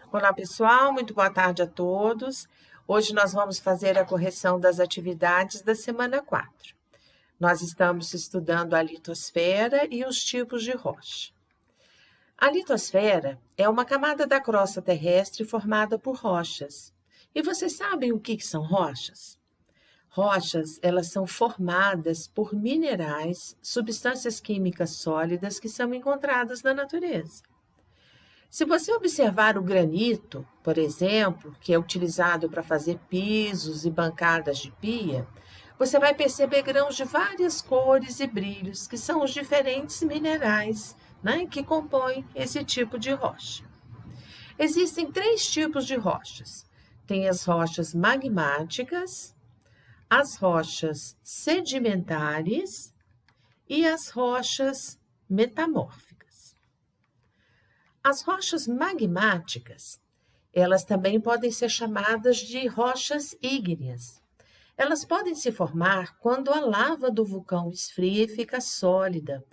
Olá, pessoal, muito boa tarde a todos. Hoje nós vamos fazer a correção das atividades da semana 4. Nós estamos estudando a litosfera e os tipos de rocha. A litosfera é uma camada da crosta terrestre formada por rochas. E vocês sabem o que são rochas? Rochas, elas são formadas por minerais, substâncias químicas sólidas que são encontradas na natureza. Se você observar o granito, por exemplo, que é utilizado para fazer pisos e bancadas de pia, você vai perceber grãos de várias cores e brilhos, que são os diferentes minerais, né, que compõem esse tipo de rocha. Existem 3 tipos de rochas. Tem as rochas magmáticas, as rochas sedimentares e as rochas metamórficas. As rochas magmáticas, elas também podem ser chamadas de rochas ígneas. Elas podem se formar quando a lava do vulcão esfria e fica sólida,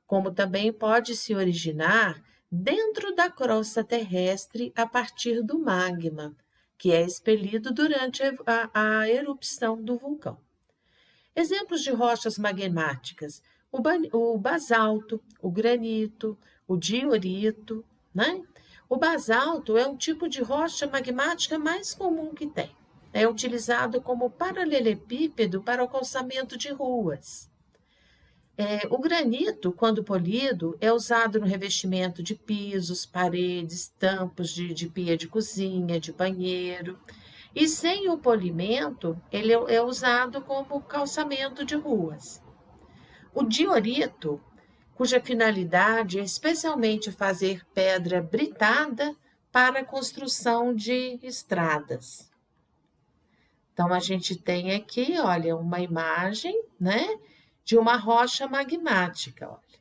como também pode se originar dentro da crosta terrestre a partir do magma, que é expelido durante a erupção do vulcão. Exemplos de rochas magmáticas: o basalto, o granito, o diorito, né? O basalto é um tipo de rocha magmática mais comum que tem. É utilizado como paralelepípedo para o calçamento de ruas. O granito, quando polido, é usado no revestimento de pisos, paredes, tampos de pia de cozinha, de banheiro. E sem o polimento, ele é usado como calçamento de ruas. O diorito, cuja finalidade é especialmente fazer pedra britada para a construção de estradas. Então, a gente tem aqui, olha, uma imagem, né, de uma rocha magmática, olha.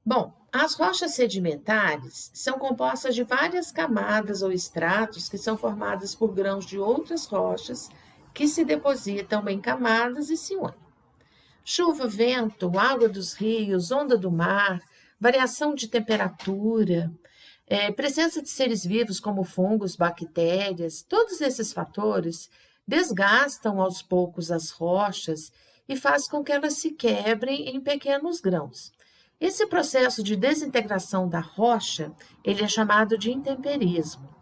Bom, as rochas sedimentares são compostas de várias camadas ou estratos que são formadas por grãos de outras rochas que se depositam em camadas e se unem. Chuva, vento, água dos rios, onda do mar, variação de temperatura, presença de seres vivos como fungos, bactérias, todos esses fatores desgastam aos poucos as rochas e faz com que elas se quebrem em pequenos grãos. Esse processo de desintegração da rocha, ele é chamado de intemperismo.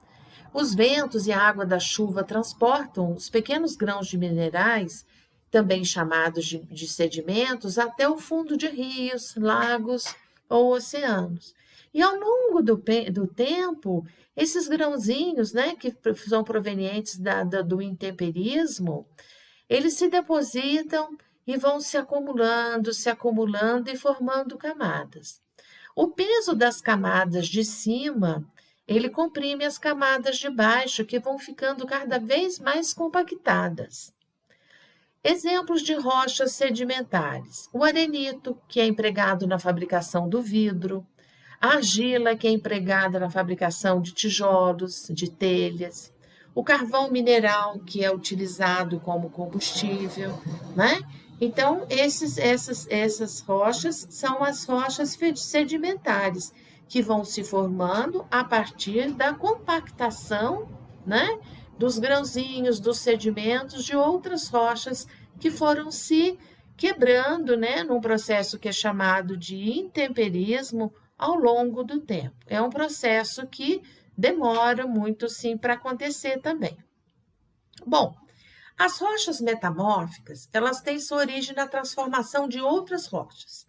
Os ventos e a água da chuva transportam os pequenos grãos de minerais, também chamados de sedimentos, até o fundo de rios, lagos ou oceanos. E ao longo do tempo, esses grãozinhos, né, que são provenientes do intemperismo, eles se depositam e vão se acumulando e formando camadas. O peso das camadas de cima, ele comprime as camadas de baixo, que vão ficando cada vez mais compactadas. Exemplos de rochas sedimentares: o arenito, que é empregado na fabricação do vidro, a argila, que é empregada na fabricação de tijolos, de telhas, o carvão mineral, que é utilizado como combustível, né? Então, essas rochas são as rochas sedimentares, que vão se formando a partir da compactação, né, dos grãozinhos, dos sedimentos de outras rochas que foram se quebrando, né, num processo que é chamado de intemperismo ao longo do tempo. É um processo que demora muito, sim, para acontecer também. Bom, as rochas metamórficas, elas têm sua origem na transformação de outras rochas.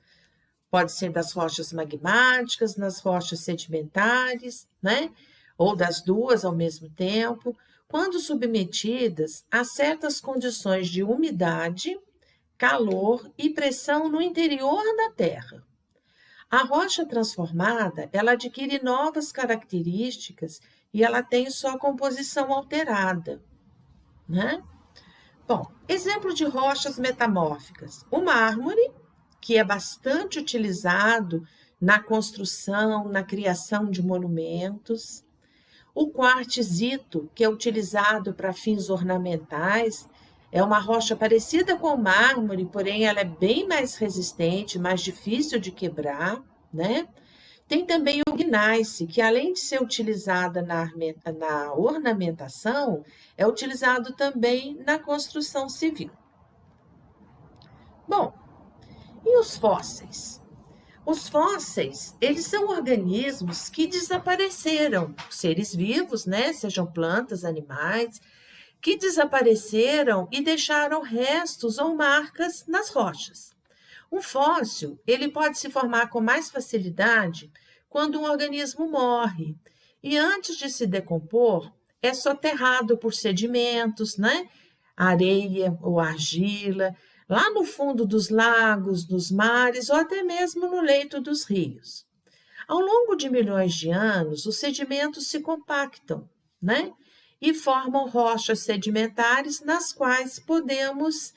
Pode ser das rochas magmáticas, nas rochas sedimentares, né? Ou das duas ao mesmo tempo, quando submetidas a certas condições de umidade, calor e pressão no interior da Terra. A rocha transformada, ela adquire novas características e ela tem sua composição alterada, né? Bom, exemplo de rochas metamórficas: o mármore, que é bastante utilizado na construção, na criação de monumentos. O quartzito, que é utilizado para fins ornamentais, é uma rocha parecida com o mármore, porém ela é bem mais resistente, mais difícil de quebrar, né? Tem também o gneiss, que além de ser utilizada na ornamentação, é utilizado também na construção civil. Bom, e os fósseis? Os fósseis, eles são organismos que desapareceram, seres vivos, né? Sejam plantas, animais, que desapareceram e deixaram restos ou marcas nas rochas. Um fóssil, ele pode se formar com mais facilidade quando um organismo morre. E antes de se decompor, é soterrado por sedimentos, né? Areia ou argila, lá no fundo dos lagos, dos mares ou até mesmo no leito dos rios. Ao longo de milhões de anos, os sedimentos se compactam, né? E formam rochas sedimentares nas quais podemos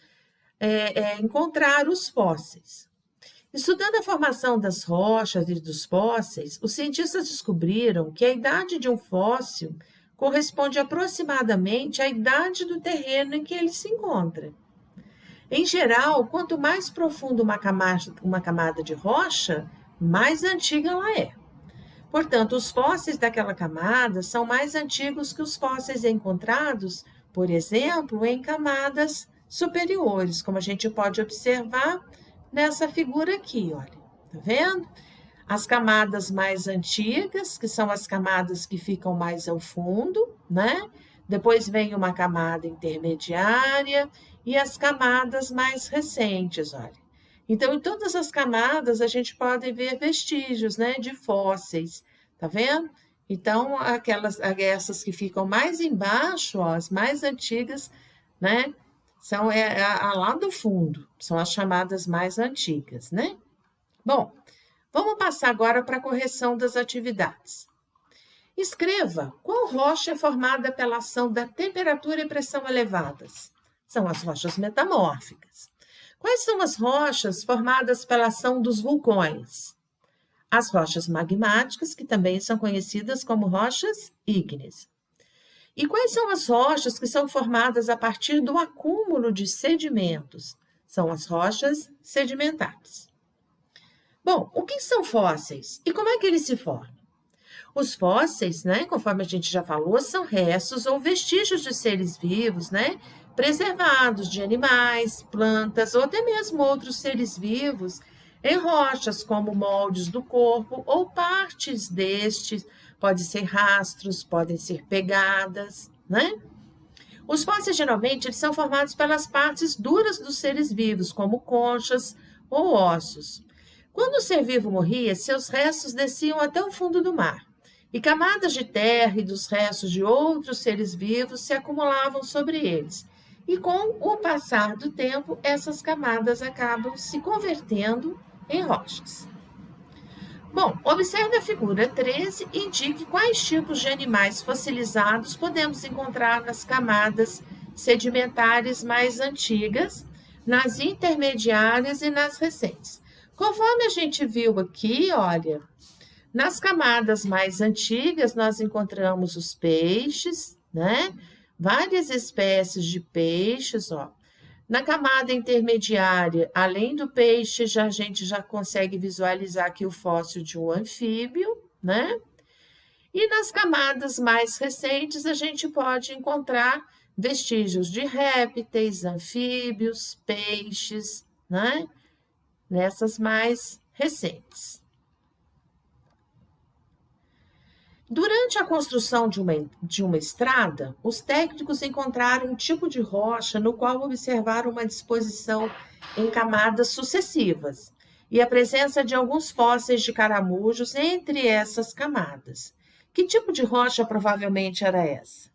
encontrar os fósseis. Estudando a formação das rochas e dos fósseis, os cientistas descobriram que a idade de um fóssil corresponde aproximadamente à idade do terreno em que ele se encontra. Em geral, quanto mais profunda uma camada de rocha, mais antiga ela é. Portanto, os fósseis daquela camada são mais antigos que os fósseis encontrados, por exemplo, em camadas superiores, como a gente pode observar nessa figura aqui, olha, tá vendo? As camadas mais antigas, que são as camadas que ficam mais ao fundo, né? Depois vem uma camada intermediária e as camadas mais recentes, olha. Então, em todas as camadas, a gente pode ver vestígios, né, de fósseis, tá vendo? Então, essas que ficam mais embaixo, ó, as mais antigas, né, são lá do fundo, são as chamadas mais antigas, né? Bom, vamos passar agora para a correção das atividades. Escreva qual rocha é formada pela ação da temperatura e pressão elevadas. São as rochas metamórficas. Quais são as rochas formadas pela ação dos vulcões? As rochas magmáticas, que também são conhecidas como rochas ígneas. E quais são as rochas que são formadas a partir do acúmulo de sedimentos? São as rochas sedimentares. Bom, o que são fósseis e como é que eles se formam? Os fósseis, né, conforme a gente já falou, são restos ou vestígios de seres vivos, né, preservados de animais, plantas ou até mesmo outros seres vivos em rochas, como moldes do corpo ou partes destes, podem ser rastros, podem ser pegadas, né? Os fósseis, geralmente, eles são formados pelas partes duras dos seres vivos, como conchas ou ossos. Quando o ser vivo morria, seus restos desciam até o fundo do mar, e camadas de terra e dos restos de outros seres vivos se acumulavam sobre eles. E com o passar do tempo, essas camadas acabam se convertendo em rochas. Bom, observe a figura 13 e indique quais tipos de animais fossilizados podemos encontrar nas camadas sedimentares mais antigas, nas intermediárias e nas recentes. Conforme a gente viu aqui, olha, nas camadas mais antigas nós encontramos os peixes, né? Várias espécies de peixes, ó. Na camada intermediária, além do peixe, a gente já consegue visualizar aqui o fóssil de um anfíbio, né? E nas camadas mais recentes, a gente pode encontrar vestígios de répteis, anfíbios, peixes, né? Nessas mais recentes. Durante a construção de uma estrada, os técnicos encontraram um tipo de rocha no qual observaram uma disposição em camadas sucessivas e a presença de alguns fósseis de caramujos entre essas camadas. Que tipo de rocha provavelmente era essa?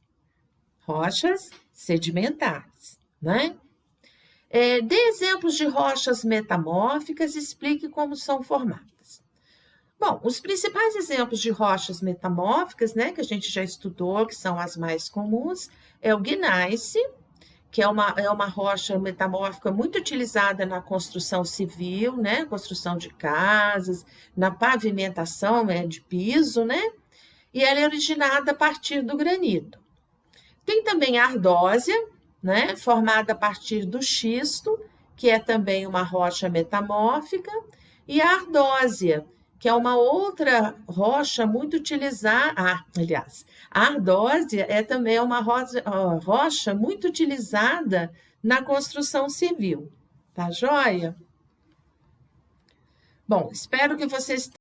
Rochas sedimentares, né? Dê exemplos de rochas metamórficas e explique como são formadas. Bom, os principais exemplos de rochas metamórficas, né, que a gente já estudou, que são as mais comuns, é o gneiss, que é uma rocha metamórfica muito utilizada na construção civil, né, construção de casas, na pavimentação de piso, né, e ela é originada a partir do granito. Tem também a ardósia, né, formada a partir do xisto, que é também uma rocha metamórfica, e a ardósia, que é uma outra rocha muito utilizada. Aliás, a ardósia é também uma rocha muito utilizada na construção civil. Tá joia? Bom, espero que vocês